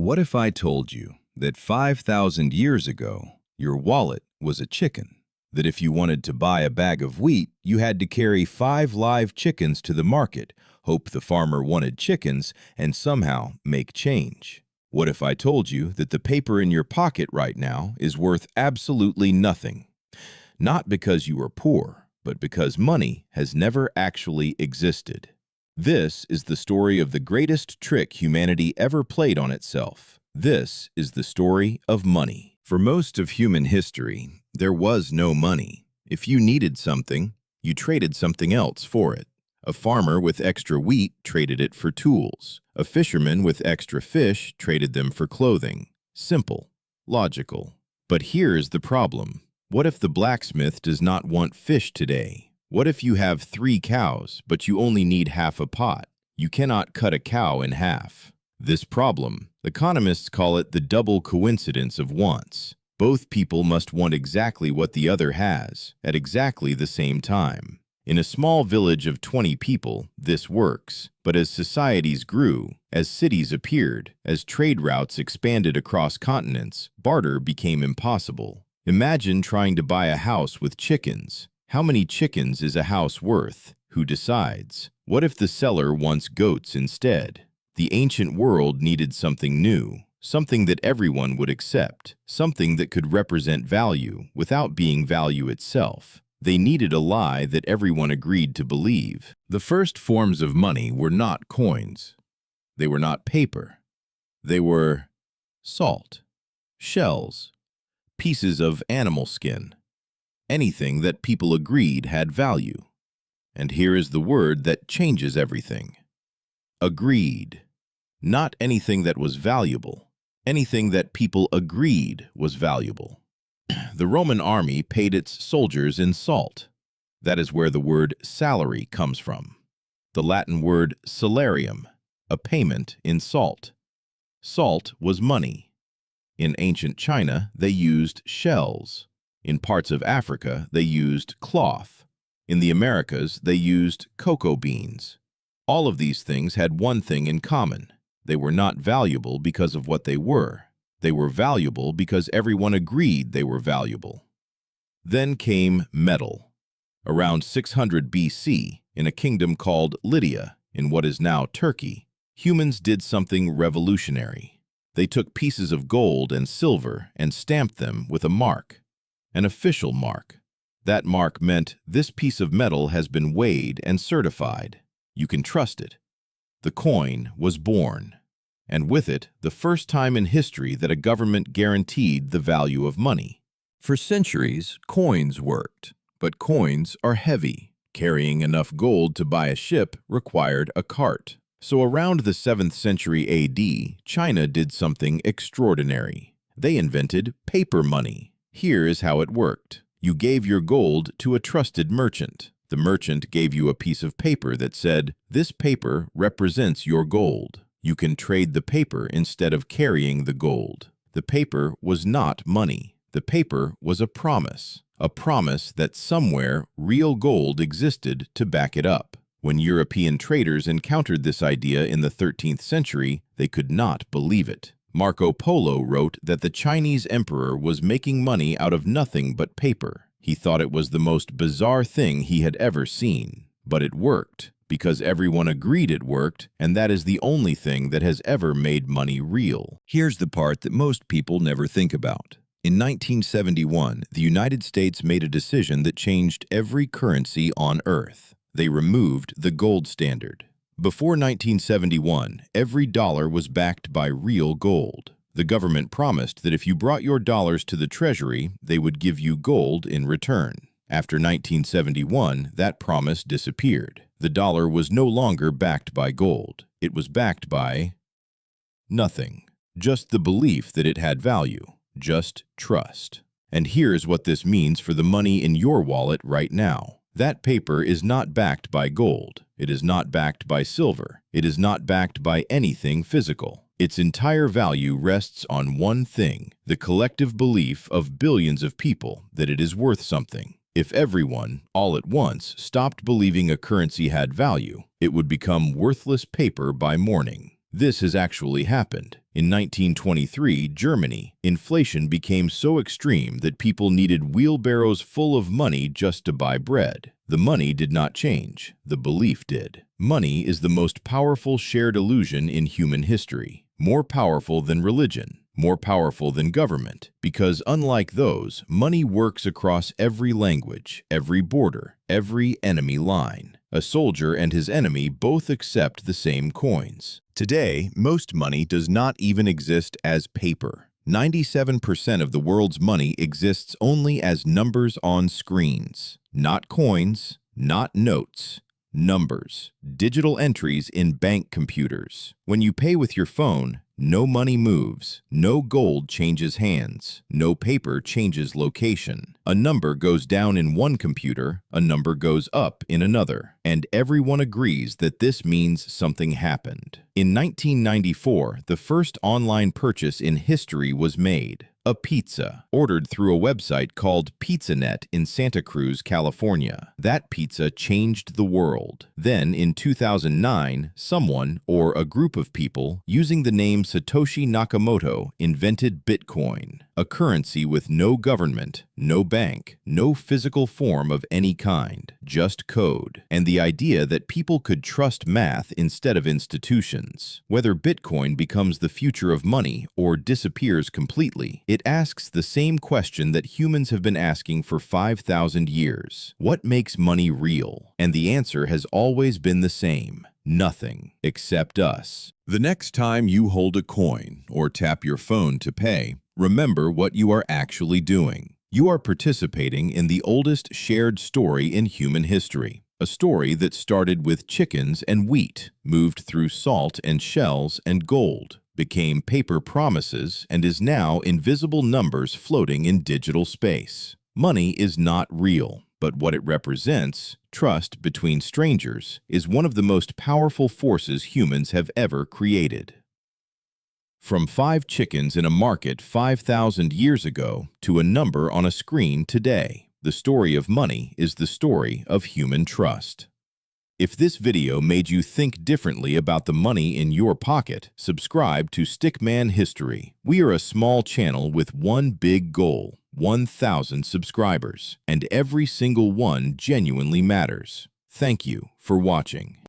What if I told you that 5,000 years ago, your wallet was a chicken? That if you wanted to buy a bag of wheat, you had to carry 5 live chickens to the market, hope the farmer wanted chickens, and somehow make change? What if I told you that the paper in your pocket right now is worth absolutely nothing? Not because you are poor, but because money has never actually existed. This is the story of the greatest trick humanity ever played on itself. This is the story of money. For most of human history, there was no money. If you needed something, you traded something else for it. A farmer with extra wheat traded it for tools. A fisherman with extra fish traded them for clothing. Simple, logical. But here's the problem. What if the blacksmith does not want fish today? What if you have 3 cows, but you only need half a pot? You cannot cut a cow in half. This problem, economists call it the double coincidence of wants. Both people must want exactly what the other has, at exactly the same time. In a small village of 20 people, this works. But as societies grew, as cities appeared, as trade routes expanded across continents, barter became impossible. Imagine trying to buy a house with chickens. How many chickens is a house worth? Who decides? What if the seller wants goats instead? The ancient world needed something new, something that everyone would accept, something that could represent value without being value itself. They needed a lie that everyone agreed to believe. The first forms of money were not coins. They were not paper. They were salt, shells, pieces of animal skin. Anything that people agreed had value. And here is the word that changes everything. Agreed. Not anything that was valuable. Anything that people agreed was valuable. The Roman army paid its soldiers in salt. That is where the word salary comes from. The Latin word salarium, a payment in salt. Salt was money. In ancient China, they used shells. In parts of Africa, they used cloth. In the Americas, they used cocoa beans. All of these things had one thing in common. They were not valuable because of what they were. They were valuable because everyone agreed they were valuable. Then came metal. Around 600 BC, in a kingdom called Lydia, in what is now Turkey, humans did something revolutionary. They took pieces of gold and silver and stamped them with a mark. An official mark. That mark meant this piece of metal has been weighed and certified. You can trust it. The coin was born, and with it, the first time in history that a government guaranteed the value of money. For centuries, coins worked, but coins are heavy. Carrying enough gold to buy a ship required a cart. So around the 7th century AD, China did something extraordinary. They invented paper money. Here is how it worked. You gave your gold to a trusted merchant. The merchant gave you a piece of paper that said, "This paper represents your gold." You can trade the paper instead of carrying the gold. The paper was not money. The paper was a promise that somewhere real gold existed to back it up. When European traders encountered this idea in the 13th century, they could not believe it. Marco Polo wrote that the Chinese emperor was making money out of nothing but paper. He thought it was the most bizarre thing he had ever seen. But it worked, because everyone agreed it worked, and that is the only thing that has ever made money real. Here's the part that most people never think about. In 1971, the United States made a decision that changed every currency on Earth. They removed the gold standard. Before 1971, every dollar was backed by real gold. The government promised that if you brought your dollars to the Treasury, they would give you gold in return. After 1971, that promise disappeared. The dollar was no longer backed by gold. It was backed by nothing. Just the belief that it had value. Just trust. And here's what this means for the money in your wallet right now. That paper is not backed by gold. It is not backed by silver. It is not backed by anything physical. Its entire value rests on one thing, the collective belief of billions of people that it is worth something. If everyone, all at once, stopped believing a currency had value, it would become worthless paper by morning. This has actually happened. In 1923, Germany, inflation became so extreme that people needed wheelbarrows full of money just to buy bread. The money did not change, the belief did. Money is the most powerful shared illusion in human history, more powerful than religion, more powerful than government, because unlike those, money works across every language, every border, every enemy line. A soldier and his enemy both accept the same coins. Today, most money does not even exist as paper. 97% of the world's money exists only as numbers on screens. Not coins, not notes. Numbers, digital entries in bank computers. When you pay with your phone, no money moves, no gold changes hands, no paper changes location. A number goes down in one computer, a number goes up in another, and everyone agrees that this means something happened. In 1994, the first online purchase in history was made. A pizza, ordered through a website called PizzaNet in Santa Cruz, California. That pizza changed the world. Then, in 2009, someone, or a group of people, using the name Satoshi Nakamoto, invented Bitcoin, a currency with no government, no bank, no physical form of any kind, just code, and the idea that people could trust math instead of institutions. Whether Bitcoin becomes the future of money or disappears completely, it asks the same question that humans have been asking for 5,000 years. What makes money real? And the answer has always been the same. Nothing, except us. The next time you hold a coin or tap your phone to pay, remember what you are actually doing. You are participating in the oldest shared story in human history. A story that started with chickens and wheat, moved through salt and shells and gold, became paper promises, and is now invisible numbers floating in digital space. Money is not real, but what it represents, trust between strangers, is one of the most powerful forces humans have ever created. From 5 chickens in a market 5,000 years ago to a number on a screen today, the story of money is the story of human trust. If this video made you think differently about the money in your pocket, subscribe to Stickman History. We are a small channel with one big goal: 1,000 subscribers, and every single one genuinely matters. Thank you for watching.